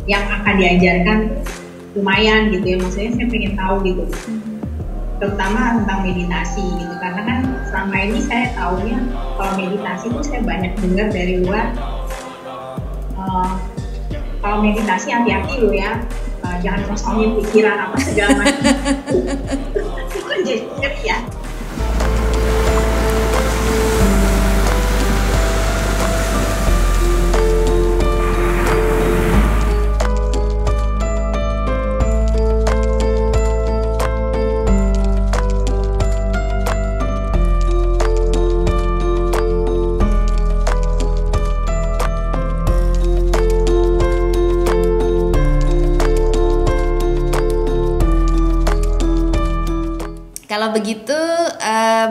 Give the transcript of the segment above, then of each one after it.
yang akan diajarkan lumayan gitu ya, maksudnya saya pengen tahu gitu, terutama tentang meditasi gitu, karena kan selama ini saya taunya kalau meditasi itu saya banyak dengar dari luar. Kalau meditasi hati-hati lo ya, jangan kosongin pikiran apa segala macam. Itu kan jadi ngeri ya. Kalau begitu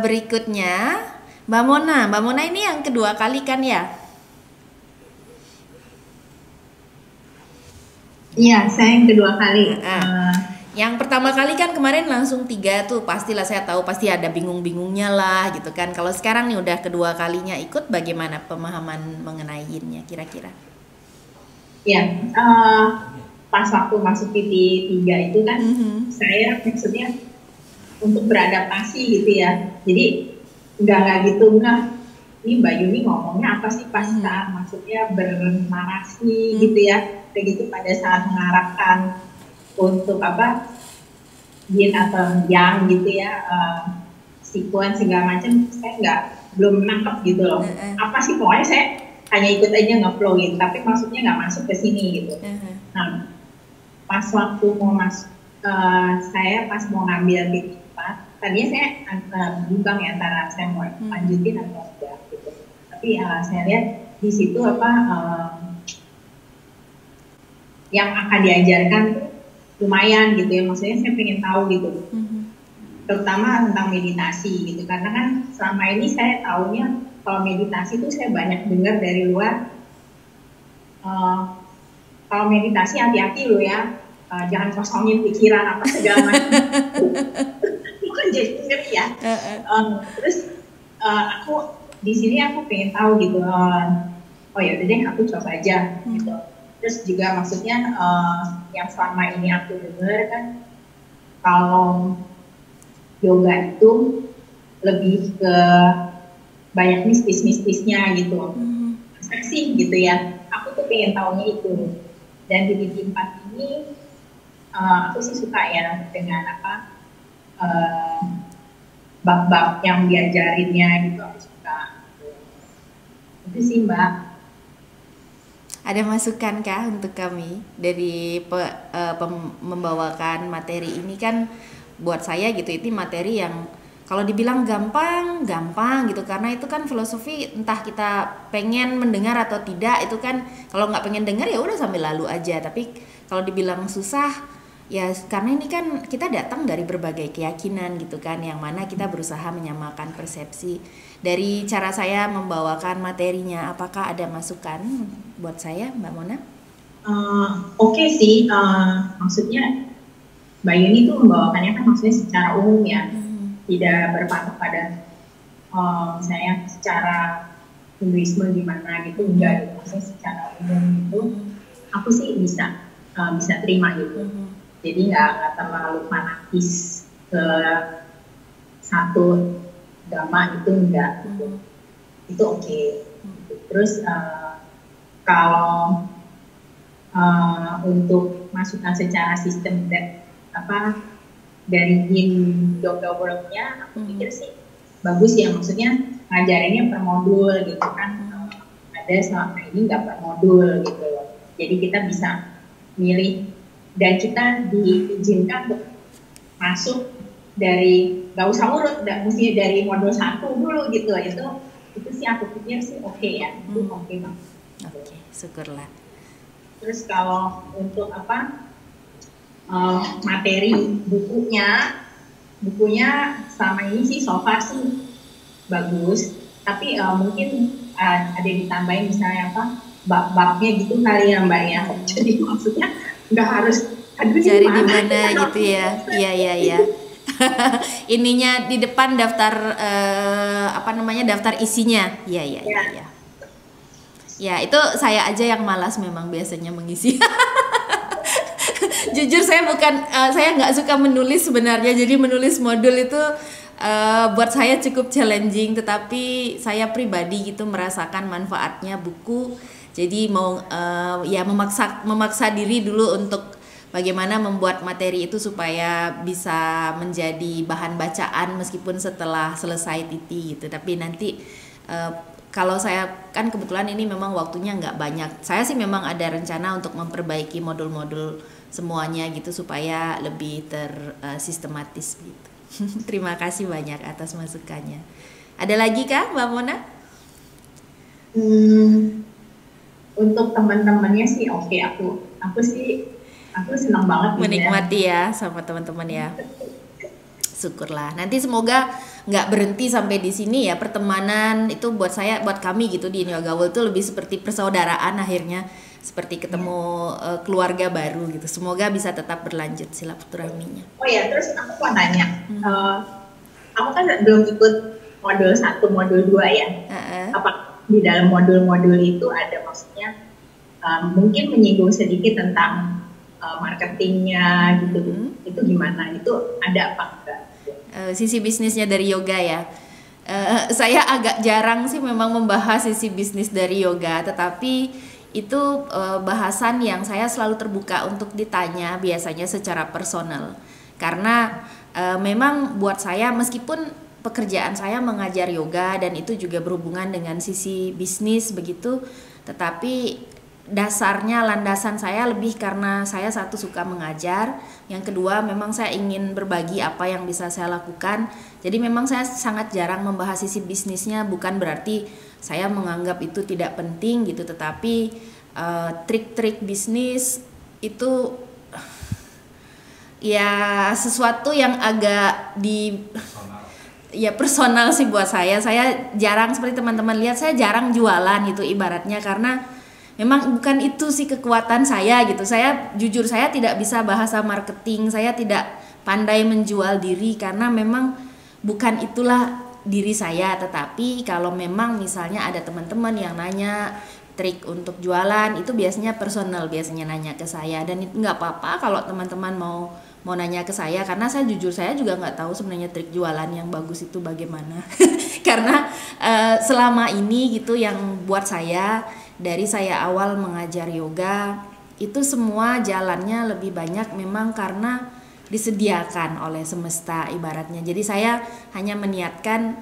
berikutnya Mbak Mona ini yang kedua kali kan ya? Iya, saya yang kedua kali. Yang pertama kali kan kemarin langsung 3 tuh, pastilah saya tahu pasti ada bingung-bingungnya lah gitu kan. Kalau sekarang nih udah kedua kalinya ikut, bagaimana pemahaman mengenai yin-nya kira-kira? Iya, pas waktu masuk PT 3 itu kan saya maksudnya untuk beradaptasi gitu ya, jadi nggak gitu ini Mbak Yuni ngomongnya apa sih pas saat maksudnya bernarasi gitu ya, kayak gitu pada saat mengarahkan untuk apa yin atau yang gitu ya, sequence segala macam, saya belum nangkep gitu loh, apa sih, pokoknya saya hanya ikut aja nge-flow gitu, tapi maksudnya nggak masuk ke sini gitu. Nah, pas waktu mau masuk, saya pas mau ngambil PT 4, tadinya saya bimbang ya antara saya mau lanjutin atau enggak gitu. Tapi saya lihat di situ apa yang akan diajarkan tuh lumayan gitu ya, maksudnya saya pengen tahu gitu, terutama tentang meditasi gitu, karena kan selama ini saya taunya kalau meditasi tuh saya banyak dengar dari luar. Kalau meditasi hati-hati lo ya, jangan kosongin pikiran apa segala macam. Itu kan jadi ngeri ya. Terus aku di sini aku pengen tahu gitu. Oh ya udah deh, aku coba aja gitu. Terus juga maksudnya yang selama ini aku dengar kan, kalau yoga itu lebih ke banyak mistis-mistisnya gitu, seksi gitu ya. Aku tuh pengen tahunya itu. Dan di PT 4 ini aku sih suka ya dengan apa bab-bab yang diajarinnya gitu, aku suka. Itu sih Mbak. Ada masukan kah untuk kami dari membawakan materi ini? Kan buat saya gitu, ini materi yang kalau dibilang gampang gitu, karena itu kan filosofi, entah kita pengen mendengar atau tidak, itu kan kalau nggak pengen dengar ya udah sambil lalu aja. Tapi kalau dibilang susah ya karena ini kan kita datang dari berbagai keyakinan gitu kan, yang mana kita berusaha menyamakan persepsi. Dari cara saya membawakan materinya, apakah ada masukan buat saya, Mbak Mona? Oke sih, maksudnya Mbak Yuni tuh membawakannya kan maksudnya secara umum ya, tidak berpatok pada misalnya secara Hinduisme gimana gitu, enggak gitu, maksudnya secara umum itu aku sih bisa terima gitu. Jadi nggak terlalu fanatis ke satu agama itu, enggak gitu. Itu oke. Terus kalau untuk masukan secara sistem dari yin yoga world-nya, aku pikir sih bagus ya, maksudnya ngajarinnya per modul gitu kan. Ada selama ini nggak per modul gitu loh, jadi kita bisa milih dan kita diizinkan untuk masuk dari, nggak usah urut, mesti dari modul 1 dulu gitu. Itu sih aku pikir sih oke ya, itu oke banget. Oke, syukurlah. Terus kalau untuk apa materi bukunya selama ini sih so far sih bagus, tapi mungkin ada ditambahin misalnya apa bab-babnya gitu kali ya Mbak ya. Jadi maksudnya nggak harus cari di mana gitu ya. Iya. Ininya di depan daftar daftar isinya. Iya. Ya, itu saya aja yang malas memang biasanya mengisi. Jujur saya nggak suka menulis sebenarnya, jadi menulis modul itu buat saya cukup challenging, tetapi saya pribadi gitu merasakan manfaatnya buku. Jadi mau ya memaksa diri dulu untuk bagaimana membuat materi itu supaya bisa menjadi bahan bacaan meskipun setelah selesai TT gitu. Tapi nanti kalau saya kan kebetulan ini memang waktunya nggak banyak. Saya sih memang ada rencana untuk memperbaiki modul-modul semuanya gitu supaya lebih tersistematis gitu. Terima kasih banyak atas masukannya. Ada lagi kah Mbak Mona? Untuk teman-temannya sih oke, aku senang banget menikmati ya sama teman-teman ya. Syukurlah. Nanti semoga nggak berhenti sampai di sini ya, pertemanan itu buat kami gitu di Yoga World itu lebih seperti persaudaraan akhirnya, seperti ketemu keluarga baru gitu. Semoga bisa tetap berlanjut silaturahminya. Oh ya, terus aku mau nanya, kamu kan belum ikut modul 1, modul 2 ya? Apa di dalam modul-modul itu ada maksudnya mungkin menyinggung sedikit tentang marketingnya gitu, itu gimana? Itu ada apa enggak? Sisi bisnisnya dari yoga ya. Saya agak jarang sih memang membahas sisi bisnis dari yoga, tetapi itu bahasan yang saya selalu terbuka untuk ditanya biasanya secara personal. Karena memang buat saya meskipun pekerjaan saya mengajar yoga dan itu juga berhubungan dengan sisi bisnis begitu, tetapi dasarnya landasan saya lebih karena saya satu suka mengajar, yang kedua memang saya ingin berbagi apa yang bisa saya lakukan. Jadi memang saya sangat jarang membahas sisi bisnisnya, bukan berarti saya menganggap itu tidak penting gitu, tetapi trik-trik bisnis itu ya sesuatu yang agak personal sih buat saya. Saya jarang, seperti teman-teman lihat, saya jarang jualan itu ibaratnya, karena memang bukan itu sih kekuatan saya gitu. Saya jujur saya tidak bisa bahasa marketing, saya tidak pandai menjual diri karena memang bukan itulah diri saya. Tetapi kalau memang misalnya ada teman-teman yang nanya trik untuk jualan, itu biasanya personal, biasanya nanya ke saya, dan itu nggak apa-apa kalau teman-teman mau nanya ke saya, karena saya jujur saya juga nggak tahu sebenarnya trik jualan yang bagus itu bagaimana. Karena selama ini gitu yang buat saya, dari saya awal mengajar yoga itu semua jalannya lebih banyak memang karena disediakan oleh semesta ibaratnya. Jadi saya hanya meniatkan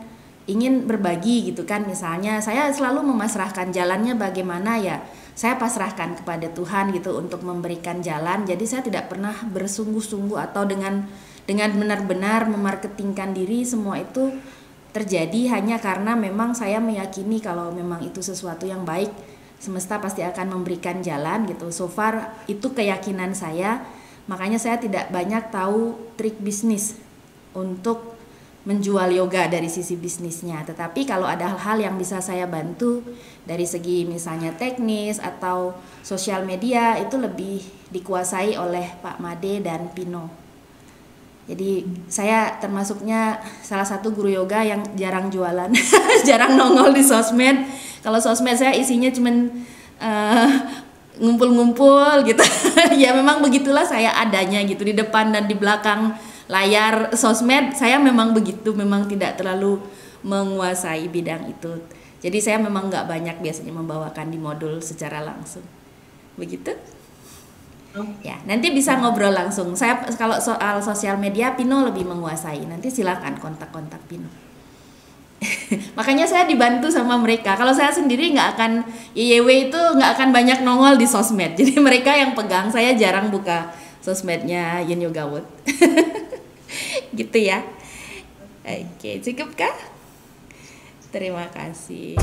ingin berbagi gitu kan, misalnya saya selalu memasrahkan jalannya bagaimana ya, saya pasrahkan kepada Tuhan gitu untuk memberikan jalan. Jadi saya tidak pernah bersungguh-sungguh atau dengan benar-benar memarketingkan diri. Semua itu terjadi hanya karena memang saya meyakini kalau memang itu sesuatu yang baik, semesta pasti akan memberikan jalan gitu. So far itu keyakinan saya, makanya saya tidak banyak tahu trik bisnis untuk menjual yoga dari sisi bisnisnya. Tetapi kalau ada hal-hal yang bisa saya bantu dari segi misalnya teknis atau sosial media, itu lebih dikuasai oleh Pak Made dan Pino. Jadi saya termasuknya salah satu guru yoga yang jarang jualan, jarang nongol di sosmed. Kalau sosmed saya isinya cuman ngumpul-ngumpul gitu. Ya memang begitulah saya adanya gitu, di depan dan di belakang layar sosmed saya memang begitu, memang tidak terlalu menguasai bidang itu. Jadi saya memang nggak banyak biasanya membawakan di modul secara langsung. Begitu? Ya, nanti bisa ngobrol langsung. Saya kalau soal sosial media Pino lebih menguasai. Nanti silakan kontak-kontak Pino. Makanya saya dibantu sama mereka. Kalau saya sendiri nggak akan, YYW itu nggak akan banyak nongol di sosmed. Jadi mereka yang pegang, saya jarang buka sosmednya Yin Yoga World. Gitu ya. Oke, cukup kah? Terima kasih.